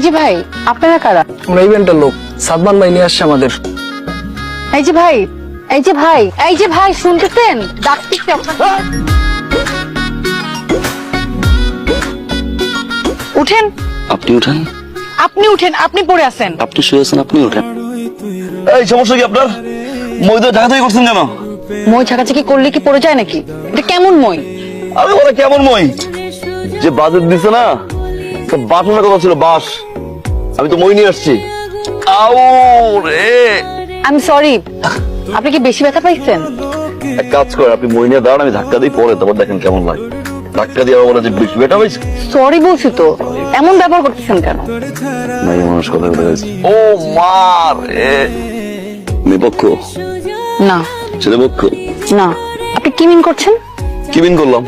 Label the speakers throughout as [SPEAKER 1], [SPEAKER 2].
[SPEAKER 1] যে ভাই, আপনারা কারা?
[SPEAKER 2] আমরা ইভেন্টের লোক, সাদমান ভাই নিয়ে আসছে আমাদের।
[SPEAKER 1] এই যে ভাই, এই যে ভাই, এই যে ভাই, শুনতেছেন? ডাকতেছি আপনাকে। উঠেন।
[SPEAKER 3] আপনি উঠেন।
[SPEAKER 1] আপনি উঠেন, আপনি পড়ে আছেন।
[SPEAKER 3] আপনি শুয়ে আছেন, আপনি উঠেন।
[SPEAKER 4] এই সমস্যা কি আপনার? মই তো ঢাকা থেকে করছেন কেন?
[SPEAKER 1] মই ছাকাছাকি করলে কি পড়ে যায় নাকি? এটা কেমন মই?
[SPEAKER 4] আরে ওরা কেমন মই? যে বাজেট দিছে না, বাটনের কথা ছিল বাস। আমি তো মই নিয়ে আসছি। আউ রে,
[SPEAKER 1] আমি সরি, আপনি কি বেশি ব্যথা পাইছেন?
[SPEAKER 4] এক কাজ করে আপনি মই নিয়ে দাঁড়ান, আমি ধাক্কা দিই পরে, তারপর দেখেন কেমন লাগে। ধাক্কা দিয়ে বলে যে বেশি বেটা হয়েছে।
[SPEAKER 1] সরি বলছি তো, এমন ব্যবহার করতেছেন কেন?
[SPEAKER 4] নাই মানুষ কথা বলে গেছে। ও মা রে, মেয়ে পক্ষ
[SPEAKER 1] না
[SPEAKER 4] ছেলে পক্ষ?
[SPEAKER 1] না, আপনি কি মিন করছেন?
[SPEAKER 4] কি বিন করলাম?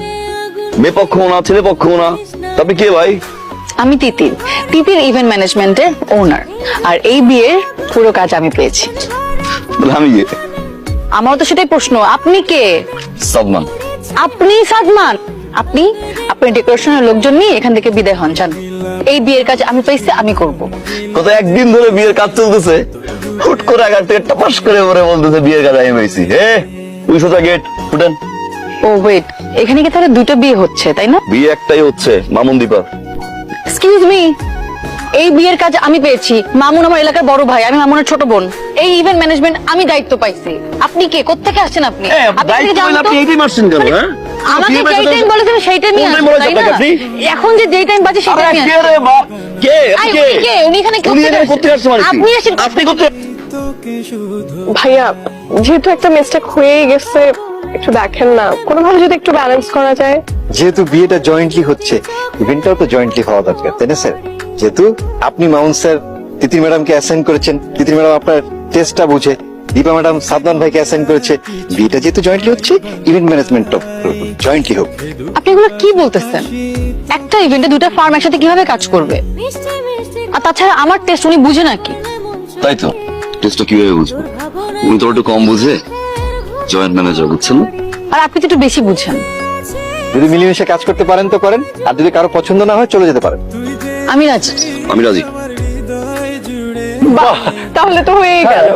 [SPEAKER 4] মেয়ে পক্ষ না ছেলে পক্ষ না, তা আপনি কে ভাই?
[SPEAKER 1] আমি তিতির, তিতির ইভেন্ট ম্যানেজমেন্টের ওনার। আর এই বিয়ের পুরো কাজ আমি পেয়েছি।
[SPEAKER 4] বলে আমি কে?
[SPEAKER 1] আমারও তো সেটাই প্রশ্ন, আপনি কে?
[SPEAKER 4] সাদমান।
[SPEAKER 1] আপনি সাদমান? আপনি আপনার ডেকোরেশনের লোকজন নিয়ে এখান থেকে বিদায় হন, যান। এই বিয়ের কাজ আমি পেয়েছি, আমি করব।
[SPEAKER 4] গত একদিন ধরে বিয়ের কাজ চলতেছে, হুট করে আগার থেকে টাপাস করে পরে বলতেছে বিয়ের কাজ আমি পেয়েছি। হে ওই সোজা গেট ফুটেন।
[SPEAKER 1] ও ওয়েট, এখানে কি তাহলে দুটো বিয়ে হচ্ছে, তাই না?
[SPEAKER 4] বিয়ে একটাই হচ্ছে, মামুন দীপা।
[SPEAKER 1] এক্সকিউজ মি, এই বিয়ের কাজ আমি পেয়েছি। মামুন আমার এলাকার বড় ভাই, আমি মামুনের ছোট বোন। এই ইভেন্ট ম্যানেজমেন্ট আমি দায়িত্ব পাইছি। আপনি কে? কোত্থেকে আসছেন আপনি? আপনি থেকে জানতো?
[SPEAKER 4] আপনি এইটাই মারছেন কেন? হ্যাঁ
[SPEAKER 1] আমাকে যেই টাইম বলেছেন সেই টাইমই
[SPEAKER 4] কোন time
[SPEAKER 1] আসবো,
[SPEAKER 4] বলেছে
[SPEAKER 1] তাই না?
[SPEAKER 4] আপনাকে আপনি?
[SPEAKER 1] এখন যে যেই টাইম বাজে সেই
[SPEAKER 4] আরে
[SPEAKER 1] টাইমই
[SPEAKER 4] কে
[SPEAKER 1] আসবো।
[SPEAKER 4] রে মা? কে?
[SPEAKER 1] আই,
[SPEAKER 4] আপনি কে?
[SPEAKER 1] উনি কে? উনি এখানে
[SPEAKER 4] উনি এখানে কোত্থেকে আসছে মানে কি?
[SPEAKER 1] আপনি আসেন।
[SPEAKER 4] আপনি কোত্থেকে?
[SPEAKER 5] ভাইয়া, যেহেতু একটা মিস্টেক হয়েই গেছে, একটু দেখেন না, কোনোভাবে যদি একটু ব্যালেন্স করা যায়।
[SPEAKER 6] যেহেতু বিয়েটা জয়েন্টলি হচ্ছে, ইভেন্টটাও তো জয়েন্টলি হওয়া দরকার, তাই না স্যার? যেহেতু আপনি মাউন্ট স্যার তিতির ম্যাডামকে অ্যাসাইন করেছেন, তিতির ম্যাডাম আপনার টেস্টটা বুঝে, দীপা ম্যাডাম সাদমান ভাইকে অ্যাসাইন করেছে, বিয়েটা যেহেতু জয়েন্টলি হচ্ছে, ইভেন্ট ম্যানেজমেন্টটাও জয়েন্টলি হোক।
[SPEAKER 1] আপনি এগুলো কি বলতেছেন? একটা ইভেন্টে দুটা ফার্ম একসাথে কিভাবে কাজ করবে? আর তাছাড়া আমার টেস্ট উনি বুঝে নাকি?
[SPEAKER 4] তাই তো, টেস্টটা কিভাবে বুঝবো? উনি তো একটু কম বুঝে, জয়েন্ট ম্যানেজার, বুঝছেন না?
[SPEAKER 1] আর আপনি তো একটু বেশি বুঝেন।
[SPEAKER 6] যদি মিলেমিশে কাজ করতে পারেন তো করেন, আর যদি কারো পছন্দ না হয় চলে যেতে পারেন।
[SPEAKER 1] আমি রাজি।
[SPEAKER 4] আমি রাজি।
[SPEAKER 5] বাহ, তাহলে তো হয়েই গেল।